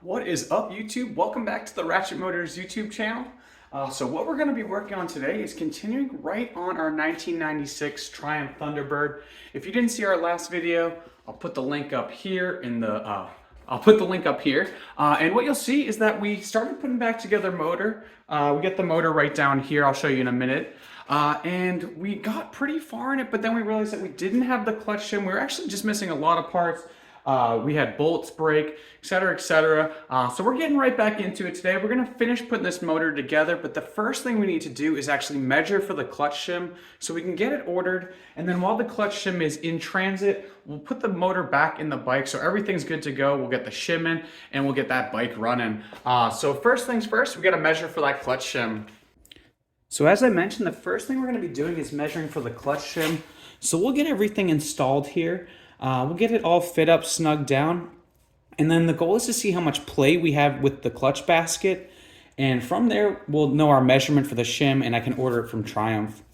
What is up, YouTube? Welcome back to the Ratchet Motors YouTube channel. So what we're going to be working on today is continuing right on our 1996 Triumph Thunderbird. If you didn't see our last video, I'll put the link up here in the and what you'll see is that we started putting back together motor. We get the motor right down here. I'll show you in a minute. And we got pretty far in it, but then we realized that we didn't have the clutch shim. We were actually just missing a lot of parts. We had bolts break, etc., etc. So we're getting right back into it today. We're gonna finish putting this motor together, but the first thing we need to do is actually measure for the clutch shim so we can get it ordered. And then while the clutch shim is in transit, we'll put the motor back in the bike so everything's good to go. We'll get the shim in and we'll get that bike running. So first things first, we gotta measure for that clutch shim. So as I mentioned, the first thing we're gonna be doing is measuring for the clutch shim. So we'll get everything installed here. We'll get it all fit up, snug down. And then the goal is to see how much play we have with the clutch basket. And from there, we'll know our measurement for the shim and I can order it from Triumph.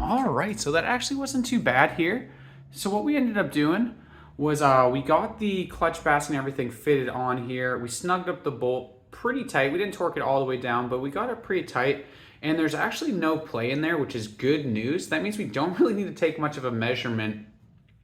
All right, so that actually wasn't too bad here. So what we ended up doing was we got the clutch basket and everything fitted on here. We snugged up the bolt pretty tight. We didn't torque it all the way down, but we got it pretty tight. And there's actually no play in there, which is good news. That means we don't really need to take much of a measurement.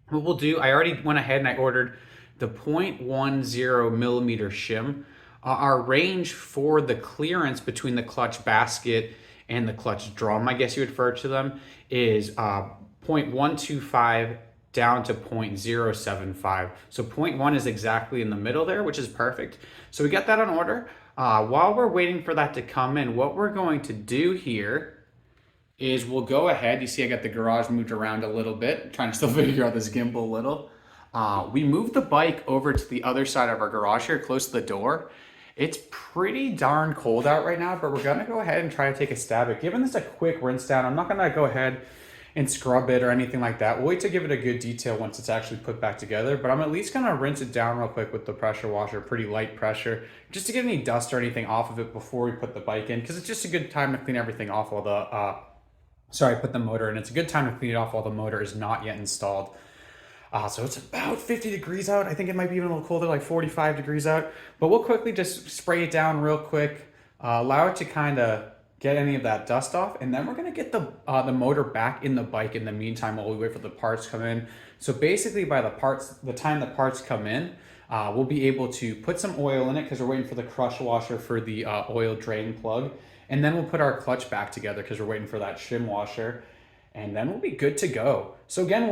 What we'll do, I already went ahead and I ordered the 0.10 millimeter shim. Our range for the clearance between the clutch basket and the clutch drum, I guess you would refer to them, is 0.125 down to 0.075. So 0.1 is exactly in the middle there, which is perfect. So we got that on order. While we're waiting for that to come in, what we're going to do here is we'll go ahead. You see I got the garage moved around a little bit, trying to still figure out this gimbal a little. We moved the bike over to the other side of our garage here, close to the door. It's pretty darn cold out right now, but we're gonna go ahead and try to take a stab at giving this a quick rinse down. I'm not gonna go ahead and scrub it or anything like that. We'll wait to give it a good detail once it's actually put back together, but I'm at least gonna rinse it down real quick with the pressure washer, pretty light pressure, just to get any dust or anything off of it before we put the bike in, because it's just a good time to clean everything off while put the motor in. It's a good time to clean it off while the motor is not yet installed. So it's about 50 degrees out. I think it might be even a little colder, like 45 degrees out. But we'll quickly just spray it down real quick, allow it to kind of get any of that dust off, and then we're gonna get the motor back in the bike in the meantime while we wait for the parts to come in. So basically, by the time the parts come in, we'll be able to put some oil in it because we're waiting for the crush washer for the oil drain plug, and then we'll put our clutch back together because we're waiting for that shim washer, and then we'll be good to go. So again,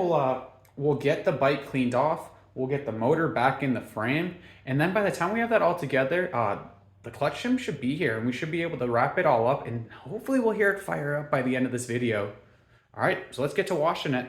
we'll get the bike cleaned off, we'll get the motor back in the frame, and then by the time we have that all together, the clutch shim should be here and we should be able to wrap it all up, and hopefully we'll hear it fire up by the end of this video. All right, so let's get to washing it.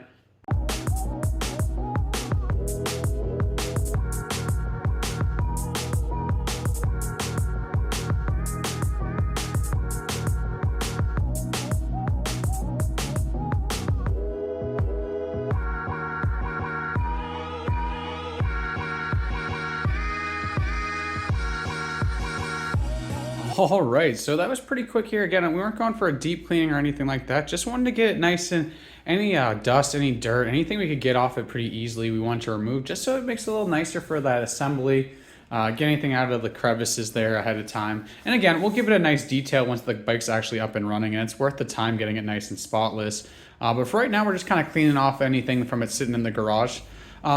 All right, so that was pretty quick here. Again, we weren't going for a deep cleaning or anything like that. Just wanted to get it nice and any dust, any dirt, anything we could get off it pretty easily, we want to remove, just so it makes it a little nicer for that assembly. Get anything out of the crevices there ahead of time. And again, we'll give it a nice detail once the bike's actually up and running, and it's worth the time getting it nice and spotless. But for right now, we're just kind of cleaning off anything from it sitting in the garage.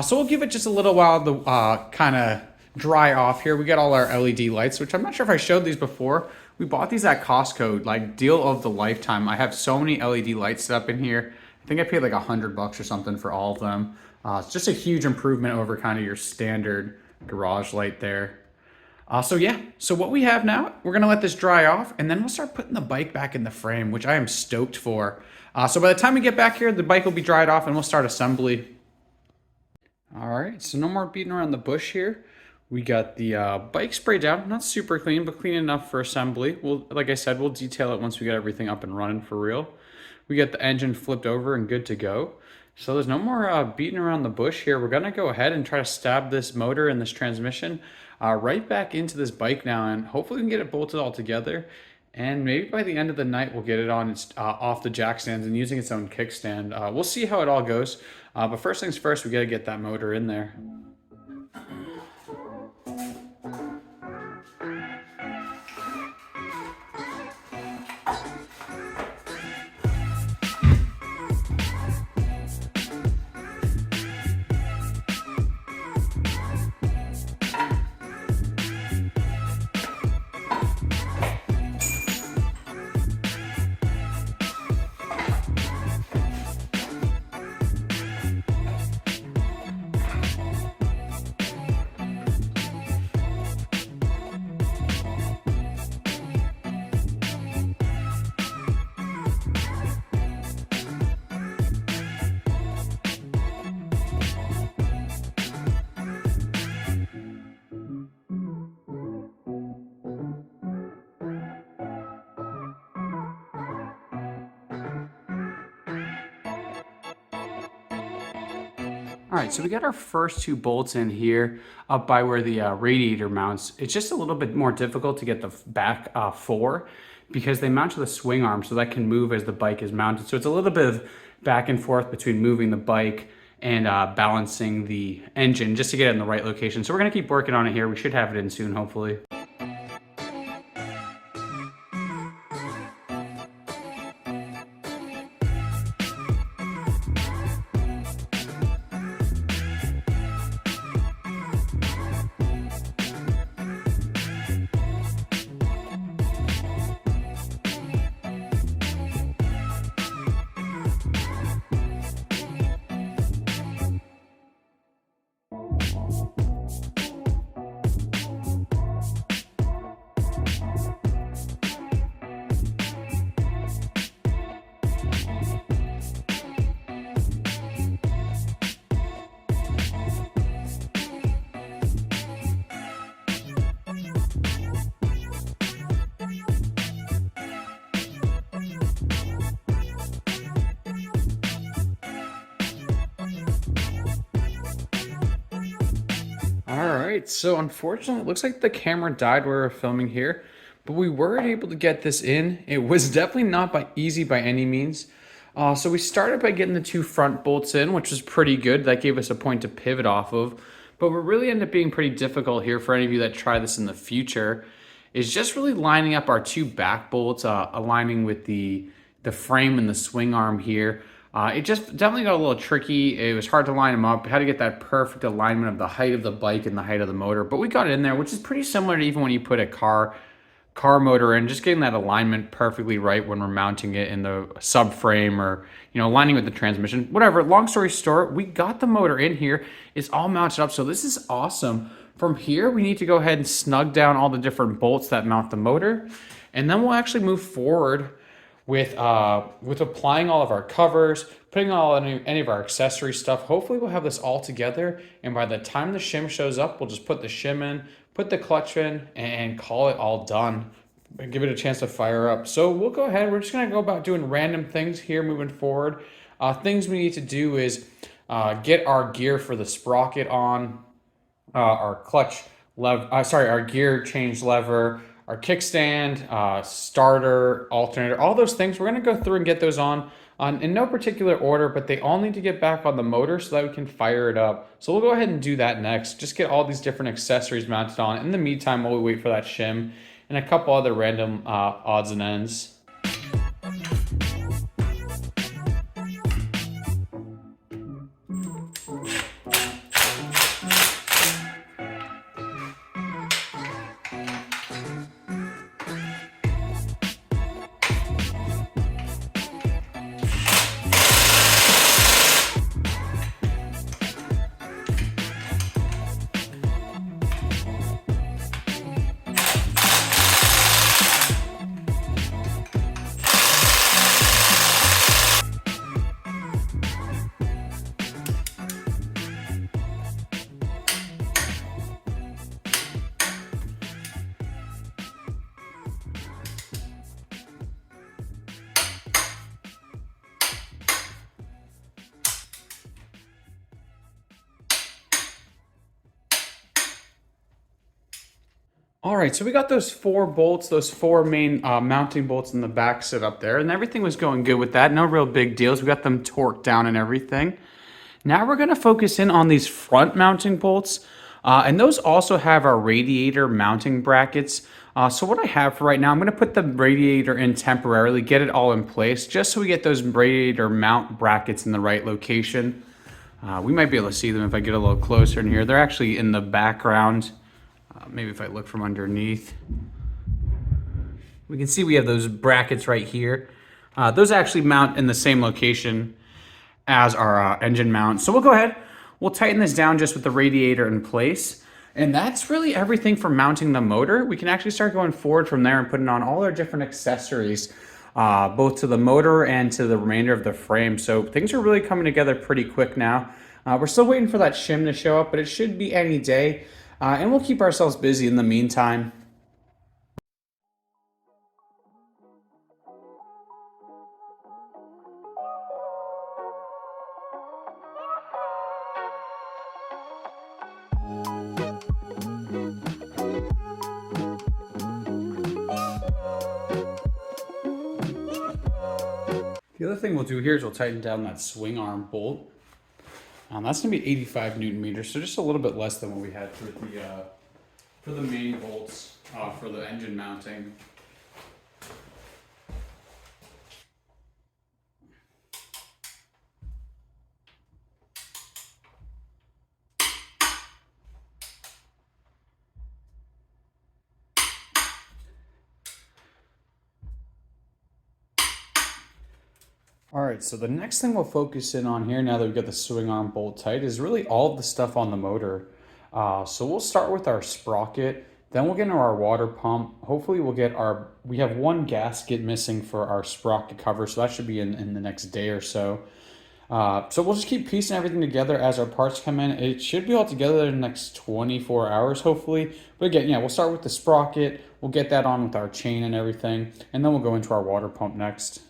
So we'll give it just a little while to kind of dry off here. We got all our LED lights, which I'm not sure if I showed these before. We bought these at Costco, like deal of the lifetime. I have so many LED lights set up in here. I think I paid like $100 or something for all of them. It's just a huge improvement over kind of your standard garage light there. So what we have now, we're gonna let this dry off and then we'll start putting the bike back in the frame, which I am stoked for. So by the time we get back here, the bike will be dried off and we'll start assembly. All right, so no more beating around the bush here. We got the bike sprayed down, not super clean, but clean enough for assembly. Like I said, we'll detail it once we get everything up and running for real. We got the engine flipped over and good to go. So there's no more beating around the bush here. We're gonna go ahead and try to stab this motor and this transmission right back into this bike now, and hopefully we can get it bolted all together. And maybe by the end of the night, we'll get it on its off the jack stands and using its own kickstand. We'll see how it all goes. But first things first, we gotta get that motor in there. All right, so we got our first two bolts in here up by where the radiator mounts. It's just a little bit more difficult to get the back four because they mount to the swing arm, so that can move as the bike is mounted. So it's a little bit of back and forth between moving the bike and balancing the engine just to get it in the right location. So we're gonna keep working on it here. We should have it in soon, hopefully. All right, so unfortunately, it looks like the camera died where we're filming here, but we were able to get this in. It was definitely not easy by any means. So we started by getting the two front bolts in, which was pretty good. That gave us a point to pivot off of. But what really ended up being pretty difficult here for any of you that try this in the future is just really lining up our two back bolts, aligning with the frame and the swing arm here. It just definitely got a little tricky. It was hard to line them up. We had to get that perfect alignment of the height of the bike and the height of the motor, but we got it in there, which is pretty similar to even when you put a car motor in, just getting that alignment perfectly right when we're mounting it in the subframe or, you know, aligning with the transmission, whatever. Long story short, we got the motor in here. It's all mounted up, so this is awesome. From here, we need to go ahead and snug down all the different bolts that mount the motor, and then we'll actually move forward with applying all of our covers, putting any of our accessory stuff. Hopefully we'll have this all together, and by the time the shim shows up, we'll just put the shim in, put the clutch in, and call it all done. And give it a chance to fire up. So we'll go ahead, we're just gonna go about doing random things here moving forward. Things we need to do is get our gear for the sprocket on, our our gear change lever, our kickstand, starter, alternator, all those things. We're gonna go through and get those on in no particular order, but they all need to get back on the motor so that we can fire it up. So we'll go ahead and do that next. Just get all these different accessories mounted on. In the meantime, while we wait for that shim and a couple other random odds and ends. All right, so we got those 4 bolts, those 4 main mounting bolts in the back set up there, and everything was going good with that. No real big deals. We got them torqued down and everything. Now we're going to focus in on these front mounting bolts, and those also have our radiator mounting brackets. So what I have for right now, I'm going to put the radiator in temporarily, get it all in place, just so we get those radiator mount brackets in the right location. We might be able to see them if I get a little closer in here. They're actually in the background. Maybe if I look from underneath. We can see we have those brackets right here. Those actually mount in the same location as our engine mount. So we'll go ahead, we'll tighten this down just with the radiator in place. And that's really everything for mounting the motor. We can actually start going forward from there and putting on all our different accessories, both to the motor and to the remainder of the frame. So things are really coming together pretty quick now. We're still waiting for that shim to show up, but it should be any day. And we'll keep ourselves busy in the meantime. The other thing we'll do here is we'll tighten down that swing arm bolt. That's going to be 85 Newton meters, so just a little bit less than what we had for the main bolts for the engine mounting. All right, so the next thing we'll focus in on here, now that we've got the swing arm bolt tight, is really all of the stuff on the motor. So we'll start with our sprocket, then we'll get into our water pump. Hopefully we have 1 gasket missing for our sprocket cover, so that should be in the next day or so. So we'll just keep piecing everything together as our parts come in. It should be all together in the next 24 hours, hopefully. But again, yeah, we'll start with the sprocket, we'll get that on with our chain and everything, and then we'll go into our water pump next.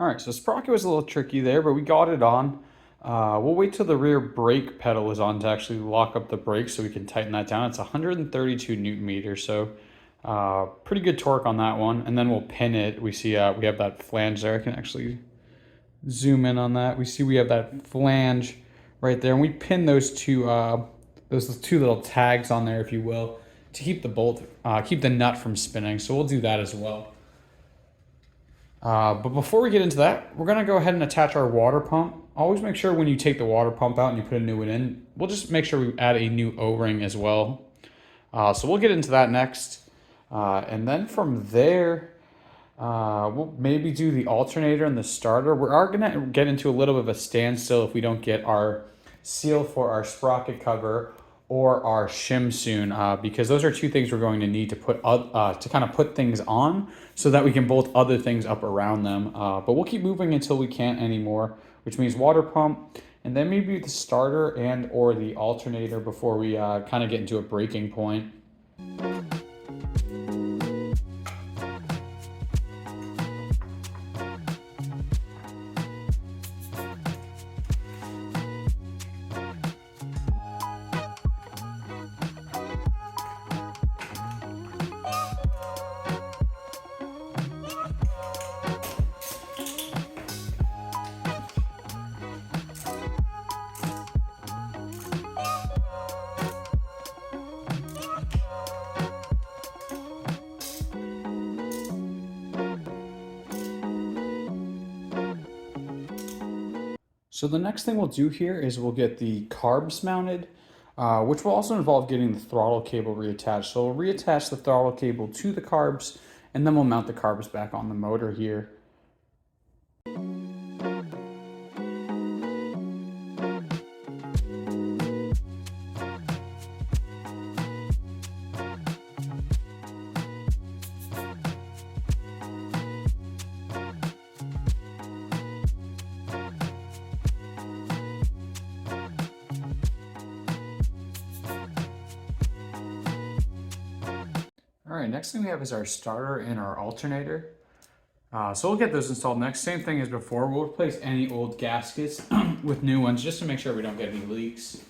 All right, so sprocket was a little tricky there, but we got it on. We'll wait till the rear brake pedal is on to actually lock up the brakes so we can tighten that down. It's 132 Newton meters, so pretty good torque on that one. And then we'll pin it. We see we have that flange there. I can actually zoom in on that. We see we have that flange right there, and we pin those two little tags on there, if you will, to keep the bolt, keep the nut from spinning. So we'll do that as well. But before we get into that, we're going to go ahead and attach our water pump. Always make sure when you take the water pump out and you put a new one in, we'll just make sure we add a new O-ring as well. So we'll get into that next. And then from there, we'll maybe do the alternator and the starter. We are going to get into a little bit of a standstill if we don't get our seal for our sprocket cover or our shim soon, because those are 2 things we're going to need to put to kind of put things on so that we can bolt other things up around them. But we'll keep moving until we can't anymore, which means water pump, and then maybe the starter and or the alternator before we kind of get into a breaking point. So the next thing we'll do here is we'll get the carbs mounted, which will also involve getting the throttle cable reattached. So we'll reattach the throttle cable to the carbs, and then we'll mount the carbs back on the motor here. All right, next thing we have is our starter and our alternator. So we'll get those installed next. Same thing as before. We'll replace any old gaskets with new ones just to make sure we don't get any leaks.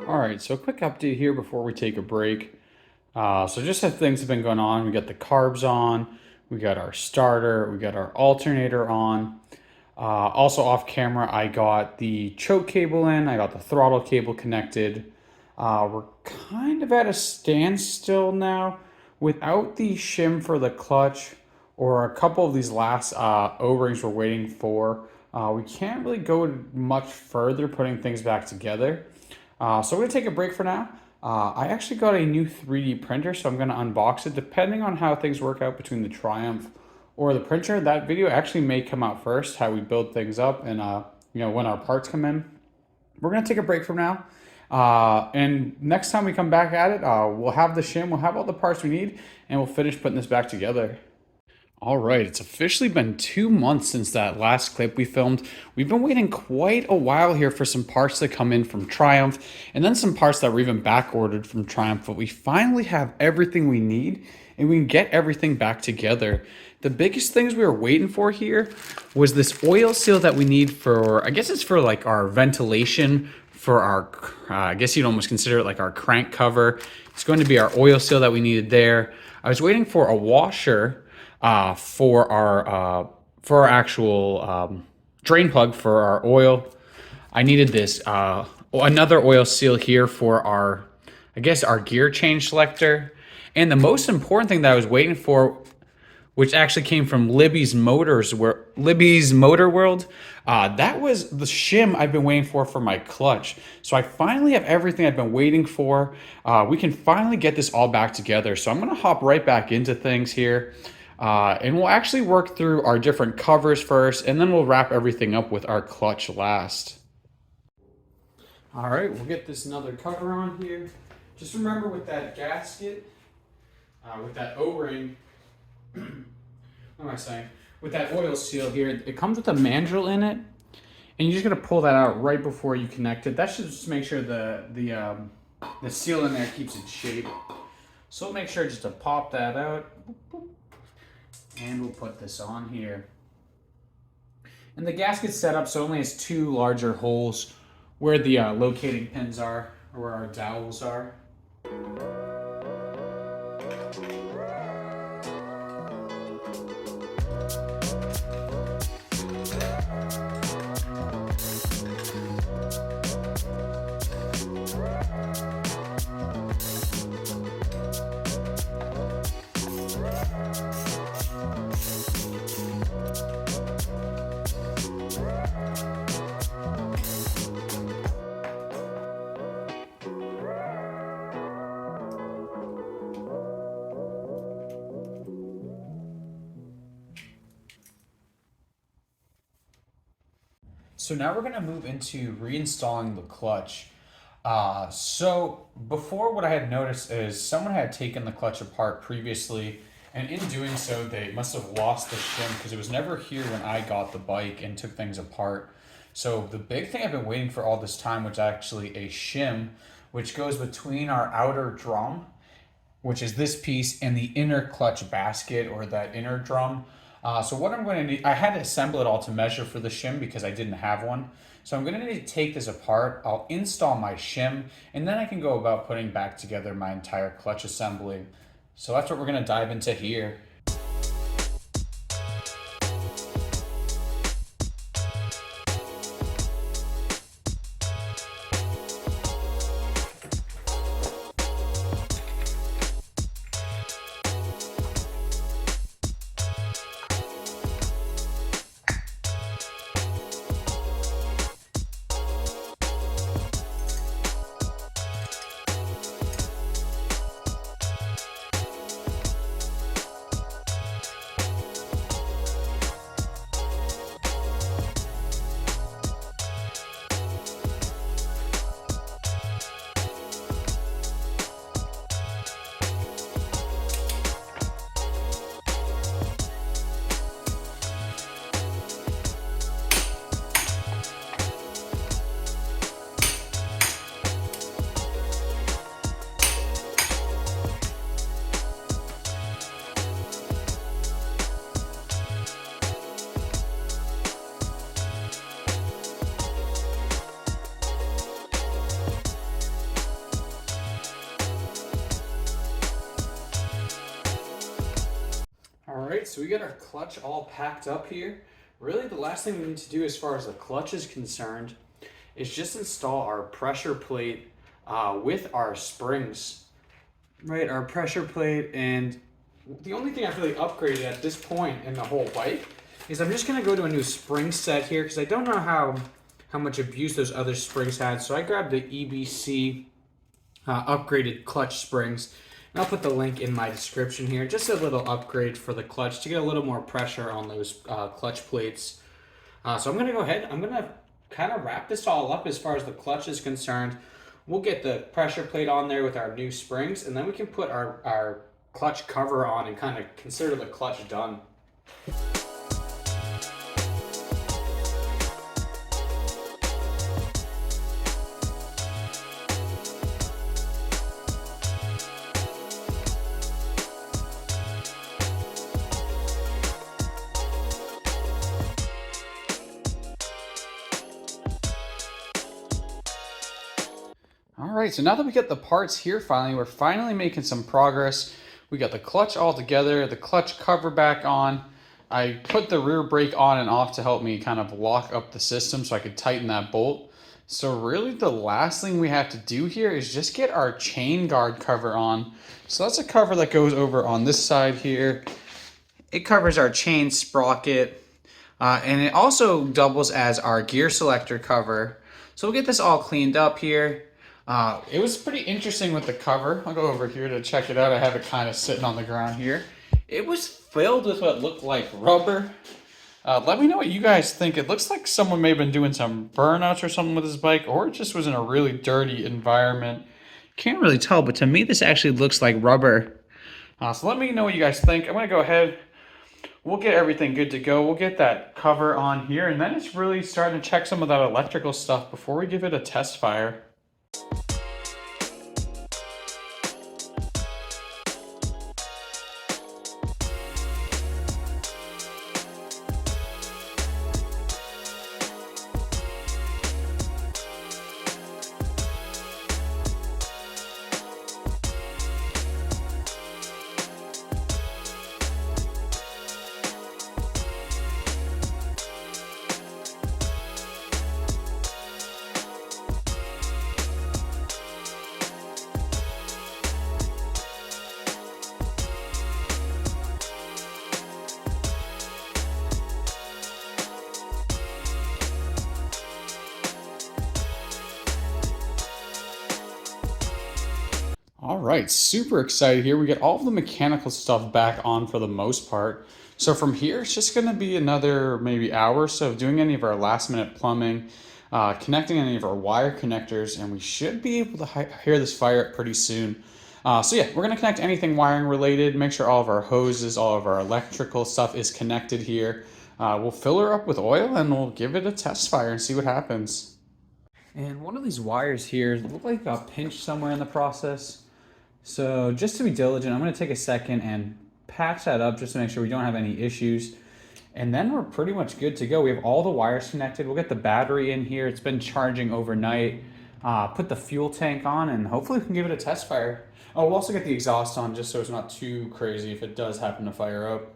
All right, so a quick update here before we take a break. So just as things have been going on, we got the carbs on, we got our starter, we got our alternator on. Also off camera, I got the choke cable in, I got the throttle cable connected. We're kind of at a standstill now. Without the shim for the clutch or a couple of these last O-rings we're waiting for, we can't really go much further putting things back together. So we're gonna take a break for now. I actually got a new 3D printer, so I'm gonna unbox it. Depending on how things work out between the Triumph or the printer, that video actually may come out first, how we build things up and when our parts come in. We're gonna take a break from now. And next time we come back at it, we'll have the shim, we'll have all the parts we need, and we'll finish putting this back together. All right, it's officially been 2 months since that last clip we filmed. We've been waiting quite a while here for some parts to come in from Triumph, and then some parts that were even back ordered from Triumph, but we finally have everything we need, and we can get everything back together. The biggest things we were waiting for here was this oil seal that we need for, I guess it's for like our ventilation, for our, I guess you'd almost consider it like our crank cover. It's going to be our oil seal that we needed there. I was waiting for a washer for our actual drain plug for our oil. I needed this another oil seal here for our, I guess, our gear change selector. And the most important thing that I was waiting for, which actually came from Libby's Motor World, that was the shim I've been waiting for my clutch. So I finally have everything I've been waiting for. We can finally get this all back together. So I'm gonna hop right back into things here. And we'll actually work through our different covers first, and then we'll wrap everything up with our clutch last. All right, we'll get this another cover on here. Just remember with that gasket, with that O-ring, what am I saying? With that oil seal here, it comes with a mandrel in it, and you're just gonna pull that out right before you connect it. That should just make sure the seal in there keeps its shape. So make sure just to pop that out. And we'll put this on here. And the gasket's set up so it only has 2 larger holes where the locating pins are, or where our dowels are. So now we're gonna move into reinstalling the clutch. So before, what I had noticed is someone had taken the clutch apart previously, and in doing so, they must have lost the shim because it was never here when I got the bike and took things apart. So the big thing I've been waiting for all this time was actually a shim, which goes between our outer drum, which is this piece, and the inner clutch basket or that inner drum. So what I'm going to need, I had to assemble it all to measure for the shim because I didn't have one. So I'm going to need to take this apart. I'll install my shim, and then I can go about putting back together my entire clutch assembly. So that's what we're going to dive into here. Alright, so we got our clutch all packed up here. Really the last thing we need to do as far as the clutch is concerned is just install our pressure plate with our springs. Right, our pressure plate, and the only thing I've really upgraded at this point in the whole bike is I'm just going to go to a new spring set here because I don't know how much abuse those other springs had. So I grabbed the EBC upgraded clutch springs. And I'll put the link in my description here. Just a little upgrade for the clutch to get a little more pressure on those clutch plates. So I'm going to go ahead. I'm going to kind of wrap this all up as far as the clutch is concerned. We'll get the pressure plate on there with our new springs, and then we can put our clutch cover on and kind of consider the clutch done. All right, so now that we get the parts here we're finally making some progress. We got the clutch all together, the clutch cover back on. I put the rear brake on and off to help me kind of lock up the system so I could tighten that bolt. So really the last thing we have to do here is just get our chain guard cover on. So that's a cover that goes over on this side here. It covers our chain sprocket, and it also doubles as our gear selector cover. So we'll get this all cleaned up here. It was pretty interesting with the cover. I'll go over here to check it out. I have it kind of sitting on the ground here. It was filled with what looked like rubber. Let me know what you guys think. It looks like someone may have been doing some burnouts or something with his bike, or it just was in a really dirty environment. Can't really tell, but to me this actually looks like rubber. So let me know what you guys think. I'm going to go ahead. We'll get everything good to go. We'll get that cover on here, and then it's really starting to check some of that electrical stuff before we give it a test fire. All right, super excited here. We get all the mechanical stuff back on for the most part. So from here, it's just gonna be another maybe hour or so of doing any of our last minute plumbing, connecting any of our wire connectors, and we should be able to hear this fire up pretty soon. So yeah, we're gonna connect anything wiring related, make sure all of our hoses, all of our electrical stuff is connected here. We'll fill her up with oil and we'll give it a test fire and see what happens. And one of these wires here look like it got pinched somewhere in the process. So just to be diligent, I'm going to take a second and patch that up just to make sure we don't have any issues. And then we're pretty much good to go. We have all the wires connected. We'll get the battery in here. It's been charging overnight. Put the fuel tank on, and hopefully we can give it a test fire. Oh, we'll also get the exhaust on just so it's not too crazy if it does happen to fire up.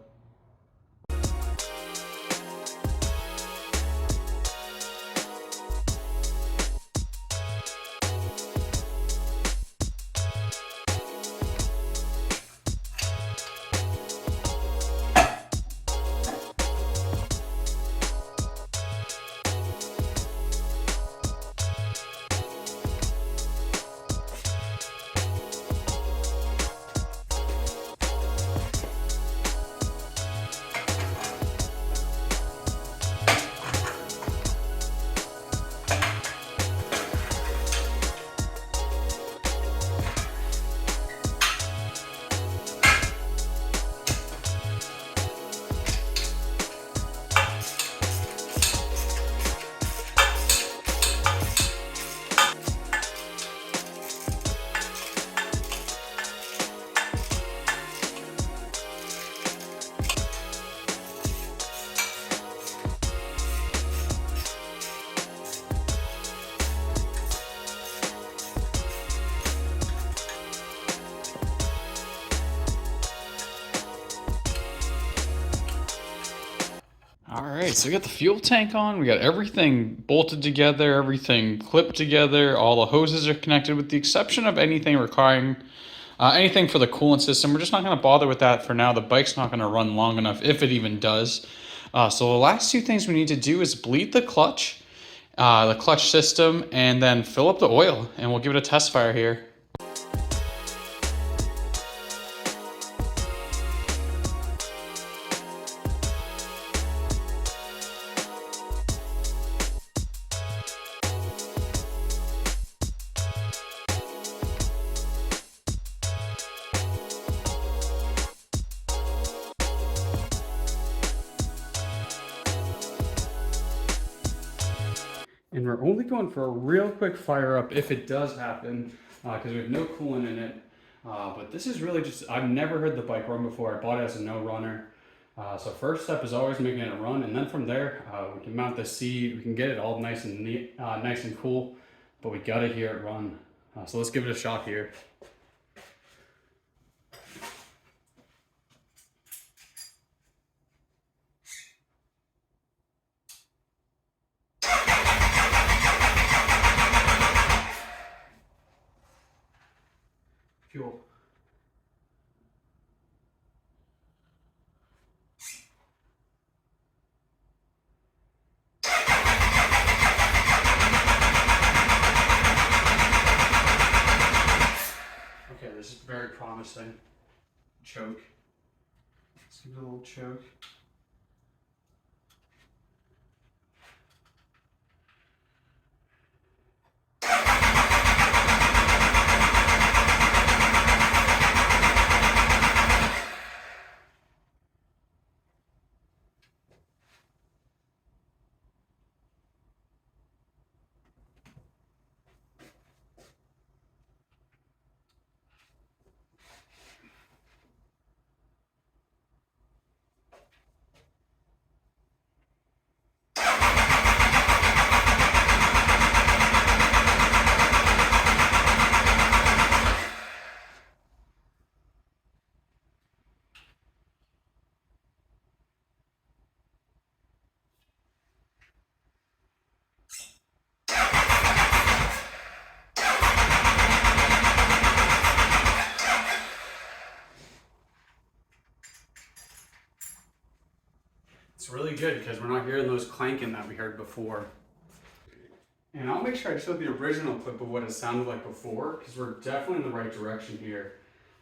All right, so we got the fuel tank on, we got everything bolted together, everything clipped together, all the hoses are connected with the exception of anything requiring anything for the coolant system. We're just not going to bother with that for now. The bike's not going to run long enough if it even does. So the last two things we need to do is bleed the clutch system, and then fill up the oil, and we'll give it a test fire here. And we're only going for a real quick fire up if it does happen, because we have no coolant in it. But this is really just, I've never heard the bike run before. I bought it as a no runner. So first step is always making it run, and then from there, we can mount the seat, we can get it all nice and neat, nice and cool, but we gotta hear it run. So let's give it a shot here. Fuel. Okay, this is very promising. Choke. Let's give it a little choke. It's really good because we're not hearing those clanking that we heard before. And I'll make sure I show the original clip of what it sounded like before, because we're definitely in the right direction here.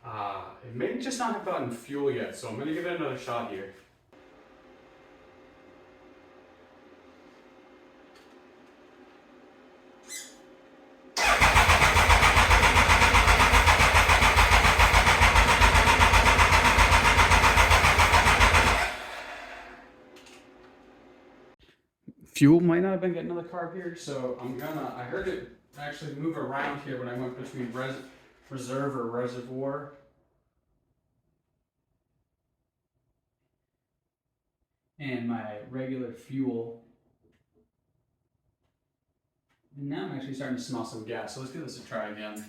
It may just not have gotten fuel yet, so I'm going to give it another shot here. Fuel might not have been getting to the carb here, so I heard it actually move around here when I went between reserve or reservoir. And my regular fuel. And now I'm actually starting to smell some gas, so let's give this a try again.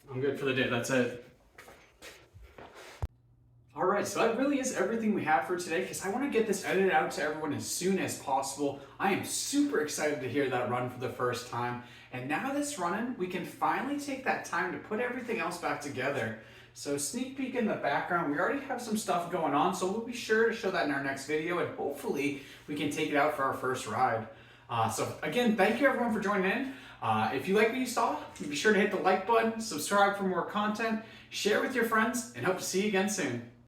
I'm good for the day, that's it. Alright, so that really is everything we have for today because I want to get this edited out to everyone as soon as possible. I am super excited to hear that run for the first time. And now that's running, we can finally take that time to put everything else back together. So sneak peek in the background, we already have some stuff going on, so we'll be sure to show that in our next video and hopefully we can take it out for our first ride. So again, thank you everyone for joining in. If you like what you saw, be sure to hit the like button, subscribe for more content, share with your friends, and hope to see you again soon.